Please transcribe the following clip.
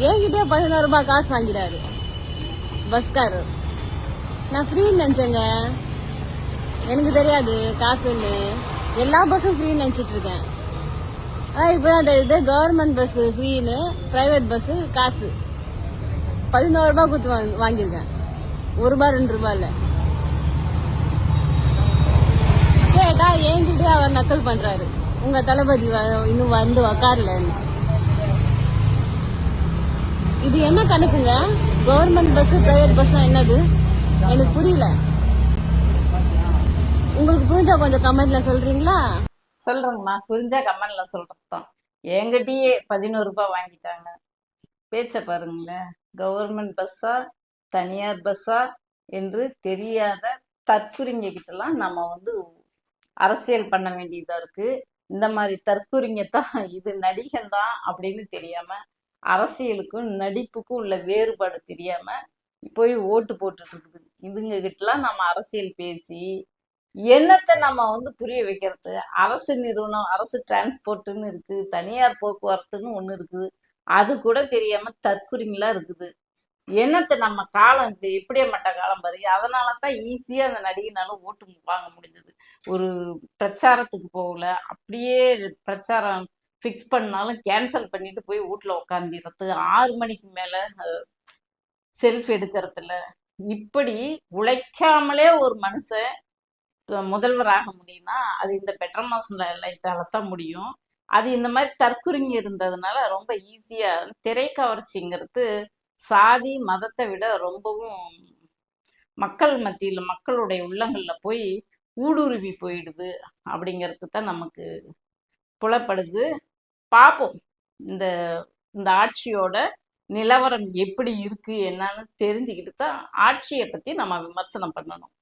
என்கிட்டயே 11 ரூபாய் காசு வாங்கிடாரு பஸ்காரர். நான் ஃப்ரீன்னு நினைச்சேங்க, எனக்கு தெரியாது காசுன்னு. எல்லா பஸ்ஸும் ஃப்ரீன்னு நினைச்சிட்டு இருக்கேன். இப்பதான் தெரியுது கவர்மெண்ட் பஸ் ஃப்ரீன்னு, பிரைவேட் பஸ் காசு. 11 ரூபாய் கொடுத்து வாங்கியிருக்கேன். 1 ரூபாய் 2 ரூபாய் இல்ல. கேட்டா என்கிட்டயே அவர் நக்கல் பண்றாரு, உங்க தளபதி இன்னும் வந்து உக்காரலன்னு. இது என்ன கணக்குங்க? கவர்மெண்ட் பஸ் பிரைவேட் பஸ் என்னது எனக்கு புரியல. உங்களுக்கு புரிஞ்சா கொஞ்சம் கமெண்ட்ல சொல்றீங்களா? சொல்றேங்கம்மா, புரிஞ்சா கமெண்ட்ல சொல்றதுதான். என்கிட்டயே 11 ரூபாய் வாங்கிட்டாங்க. பேச்ச பாருங்களேன். கவர்மெண்ட் பஸ்ஸா தனியார் பஸ்ஸா என்று தெரியாத தற்குறிங்க கிட்டலாம் நம்ம அரசியல் பண்ண வேண்டியதா இருக்கு. இந்த மாதிரி தற்குறிங்கத்தான் இது நடிகன் தான் அப்படின்னு தெரியாம, அரசியலுக்கும் நடிப்புக்கும் உள்ள வேறுபாடு தெரியாம போய் ஓட்டு போட்டுட்டு இருக்குது. இதுங்க கிட்டலாம் நம்ம அரசியல் பேசி என்னத்தை நம்ம புரிய வைக்கிறது? அரசு நிறுவனம், அரசு டிரான்ஸ்போர்ட்னு இருக்கு, தனியார் போக்குவரத்துன்னு ஒண்ணு இருக்குது. அது கூட தெரியாம தற்குறிங்களா இருக்குது. என்னத்தை நம்ம காலம் இது எப்படியாப்பட்ட காலம் பாரு. அதனாலதான் ஈஸியா அந்த நடிகனால ஓட்டு வாங்க முடிஞ்சது. ஒரு பிரச்சாரத்துக்கு போகல, அப்படியே பிரச்சாரம் ஃபிக்ஸ் பண்ணாலும் கேன்சல் பண்ணிட்டு போய் வீட்டுல உட்காந்துறது, 6 மணிக்கு மேல செல்ஃப் எடுக்கிறதுல. இப்படி உழைக்காமலே ஒரு மனுஷன் முதல்வர் ஆக முடியும்னா அது இந்த பெட்டர் மாசம் லைட்டால தான் முடியும். அது இந்த மாதிரி தற்குறிங்க இருந்ததுனால ரொம்ப ஈஸியா திரை கவர்ச்சிங்கிறது சாதி மதத்தை விட ரொம்பவும் மக்கள் மத்தியில, மக்களுடைய உள்ளங்கள்ல போய் ஊடுருவி போயிடுது அப்படிங்கிறது தான் நமக்கு புலப்படுது. பார்ப்போம் இந்த இந்த ஆட்சியோட நிலவரம் எப்படி இருக்கு என்னன்னு தெரிஞ்சுக்கிட்டு தான் ஆட்சியை பத்தி நம்ம விமர்சனம் பண்ணணும்.